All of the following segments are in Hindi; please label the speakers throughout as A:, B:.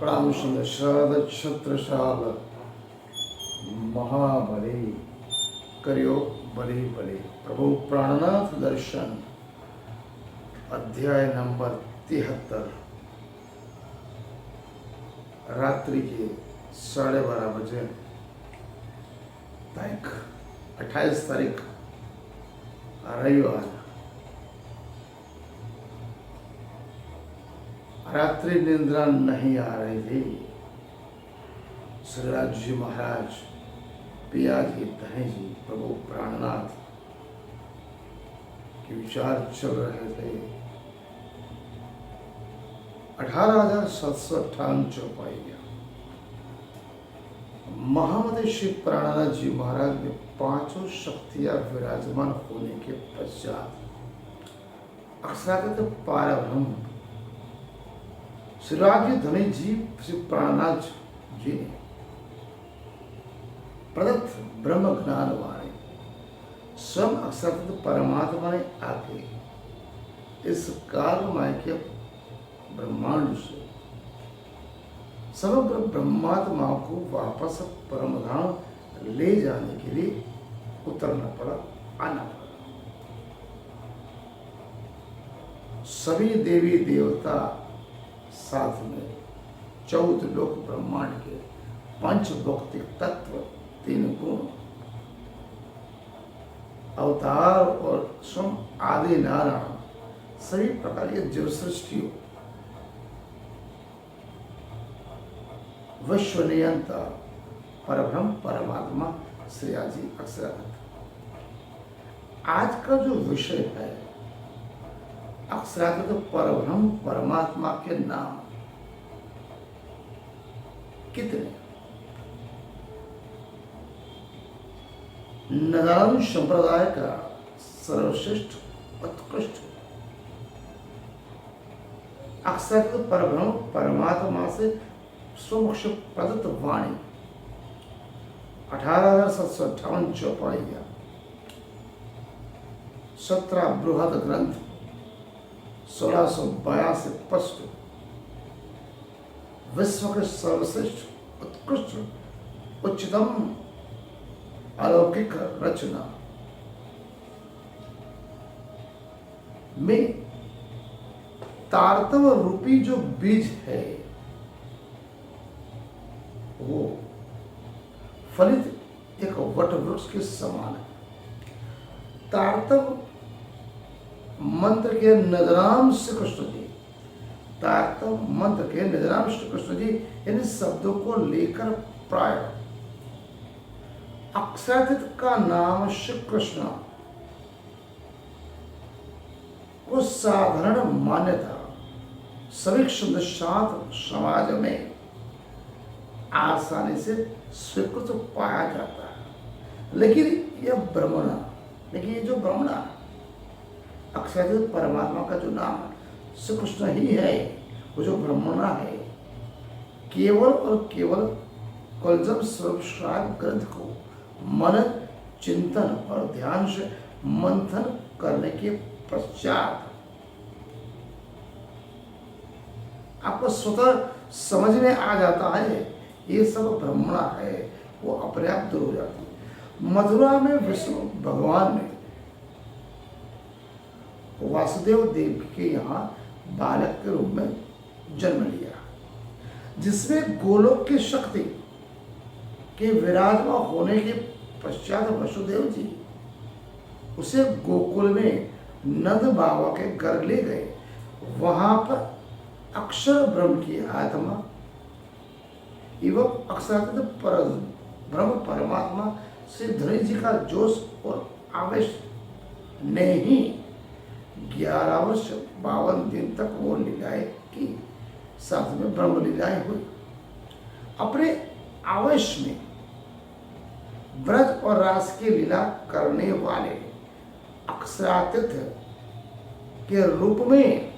A: प्रणाम सुंदर शरद छत्रशाल महाबली करियो बली बली प्रभु प्राणनाथ दर्शन अध्याय नंबर 73 रात्रि के 12:30 बजे तारीख 28 तारीख रविवार रात्रि निंद्रा नहीं आ रही थी। श्रीराज जी महाराज, पिया जी, धनी जी, प्रभु प्राणनाथ के विचार चल रहे थे। 18,758 चौपाइयाँ। महामते श्री प्राणनाथ जी महाराज में पांचों शक्तियां विराजमान होने के पश्चात अक्षरागत पारब्रह्म श्रीराज धनी जी श्री प्राणनाथ जी ने प्रदत्त ब्रह्म ज्ञान वाणी स्वयं अक्षरागत परमात्मा ने आके इस कालमय के ब्रह्मांड से समग्र ब्रह्मात्मा को वापस परमधाम ले जाने के लिए उतरना पड़ा, आना पड़ा। सभी देवी देवता साथ में 14 लोक ब्रह्मांड के पंच भौतिक तत्व, 3 गुण, अवतार और स्वयं आदि नारायण सभी प्रकार के जीव सृष्टियों, विश्व नियंता परब्रह्म परमात्मा श्री आजी अक्षरागत। आज का जो विषय है अक्षरागत परब्रह्म परमात्मा के नाम कितने। नारायण संप्रदाय का सर्वश्रेष्ठ उत्कृष्ट अक्षरागत परब्रह्म परमात्मा से स्वमुख प्रदत्त वाणी 18,758 चौपाइयाँ, 17 बृहद ग्रंथ, 1682 पष्ट, विश्व के सर्वश्रेष्ठ उत्कृष्ट उच्चतम अलौकिक रचना में तारतम रूपी जो बीज है वो फलित एक वट वृक्ष के समान है। तारतम मंत्र के नजराम श्री कृष्ण जी, तारतम मंत्र के नजराम श्री कृष्ण जी इन शब्दों को लेकर प्राय अक्षरागत का नाम श्री कृष्ण को साधारण मान्यता सभी क्षुद्र समाज में आसानी से स्वीकृत पाया जाता है। लेकिन यह ब्रह्मणा, लेकिन ये जो ब्रह्मणा अक्षरागत परमात्मा का जो नाम श्री कृष्ण ही है, वो जो ब्रह्मणा है, केवल और केवल कलजम स्वरूप श्राग ग्रंथ को मनन चिंतन और ध्यान से मंथन करने के पश्चात आपको स्वतः समझ में आ जाता है ये सब ब्रह्मणा है, वो अपने आप दूर हो जाती है। मथुरा में विष्णु भगवान ने वासुदेव देव के यहाँ बालक के रूप में जन्म लिया, जिसमें गोलोक की शक्ति के विराजमान होने के पश्चात वसुदेव जी उसे गोकुल में नंद बाबा के घर ले गए। वहां पर अक्षर ब्रह्म की आत्मा एवं अक्षरागत ब्रह्म परमात्मा श्री धनी जी का जोश और आवेश ने ही 11 वर्ष 52 दिन तक वो लीलाएं की, साथ में ब्रह्म लीलाएं हुई। अपने आवेश में ब्रज और रास की लीला करने वाले अक्षरातीत के रूप में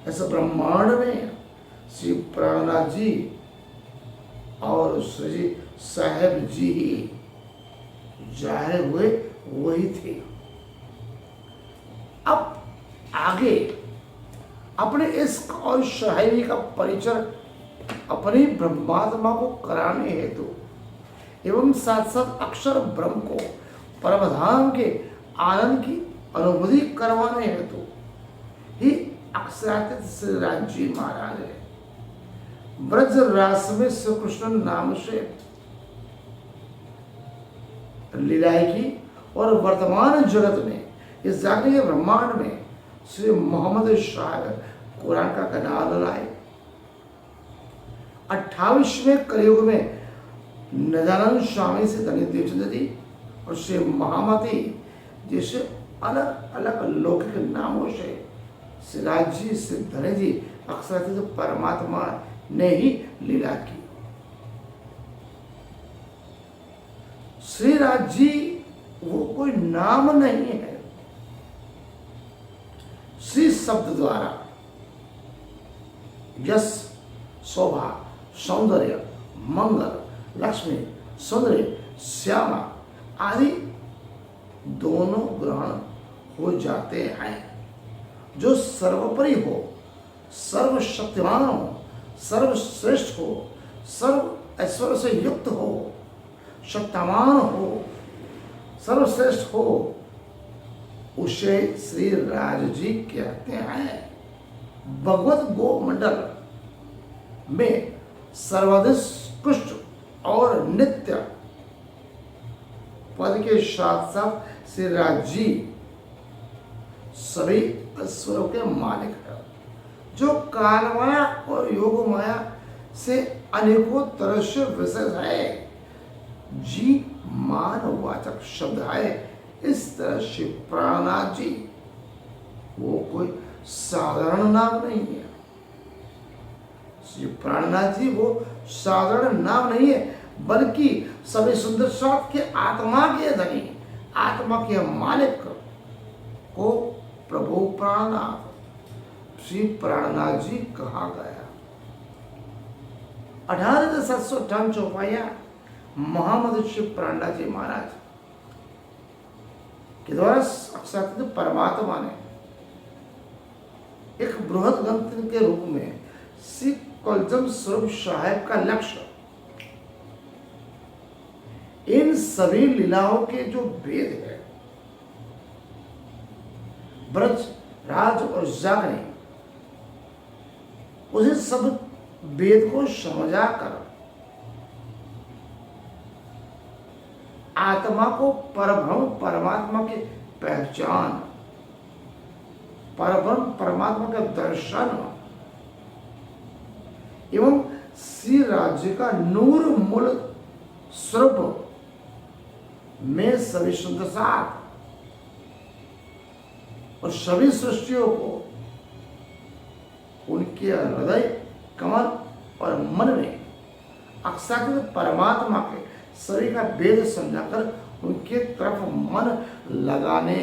A: इस ब्रह्मांड में श्री प्राणनाथ जी और श्री साहेब जी ही जाहिर हुए, वही थे। अब आगे अपने इस और शायरी का परिचय अपनी ब्रह्मात्मा को कराने हेतु एवं साथ साथ अक्षर ब्रह्म को परमधाम के आनंद की अनुभूति करवाने हेतु ही अक्षरातीत श्री राज जी महाराज है। ब्रज रास में श्री कृष्ण नाम से लीलाएं की और वर्तमान जगत में इस जागृत ब्रह्मांड में श्री मोहम्मद शाह कुरान का कनाल लाए। 28वें कलयुग में नदानंद स्वामी से धनी देवचंद्र जी और श्री महामती जैसे अलग अलग लौकिक नामों से सिराज जी श्री धनी जी अक्षर परमात्मा ने ही लीला की। श्री राज जी वो कोई नाम नहीं है। श्री शब्द द्वारा यश, शोभा, सौंदर्य, मंगल, लक्ष्मी, सुंदरी, श्यामा आदि दोनों ग्रहण हो जाते हैं। जो सर्वोपरि हो, सर्वशक्तिमान हो, सर्वश्रेष्ठ हो, सर्व ऐश्वर्य से युक्त हो, शक्तिमान हो, सर्वश्रेष्ठ हो, उसे श्री राज जी कहते हैं। भगवत गो मंडल में सर्वाधिष्कृष्ट और नित्य पद के साथ साथ श्री राज जी सभी ईश्वरों के मालिक है, जो काल माया और योग माया से अनेकों तरह से विशेष है। जी मानवाचक शब्द है। इस तरह से प्राणनाथ जी वो कोई साधारण नाम नहीं है। श्री प्राणनाथ जी वो साधारण नाम नहीं है, बल्कि सभी सुंदर स्वाद के आत्मा के धनी, आत्मा के मालिक को प्रभु प्राणनाथ श्री प्राणनाथ जी कहा गया। 18,758 चौपाइयां मोहम्मद श्री प्राणनाथ जी महाराज के द्वारा अक्षरातीत परमात्मा ने एक बृहद ग्रंथ के रूप में श्री कलजम स्वरूप साहेब का लक्ष्य इन सभी लीलाओं के जो भेद है, ब्रज, राज और जागरण, उसे सब वेद को समझा कर आत्मा को परब्रह्म परमात्मा की पहचान, परब्रह्म परमात्मा का दर्शन एवं श्री राज्य का नूर मूल स्वरूप में सभी सुंदरता और सभी सृष्टियों को उनके हृदय कमल और मन में अक्षरातीत परमात्मा के सभी का भेद समझाकर उनके तरफ मन लगाने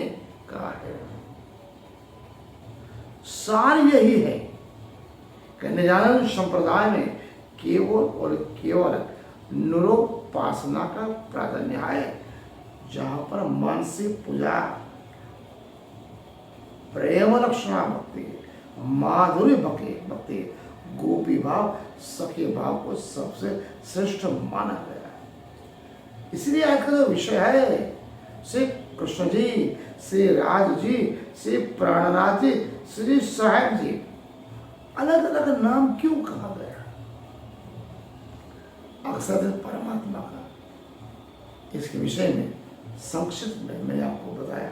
A: का है। सार यही है कि निजानंद संप्रदाय में केवल और केवल निरोपासना का प्राधान्य है, जहां पर मानसिक पूजा, प्रेम लक्षणा भक्ति, माधुर्य भक्ति, गोपी भाव, सखी भाव को सबसे श्रेष्ठ माना गया है। इसलिए आज का जो विषय है श्री कृष्ण जी, श्री राज जी, श्री प्राणनाथ जी, श्री साहेब जी, अलग अलग नाम क्यों कहा गया? अक्षरातीत परमात्मा का इसके विषय में संक्षिप्त में मैंने आपको बताया।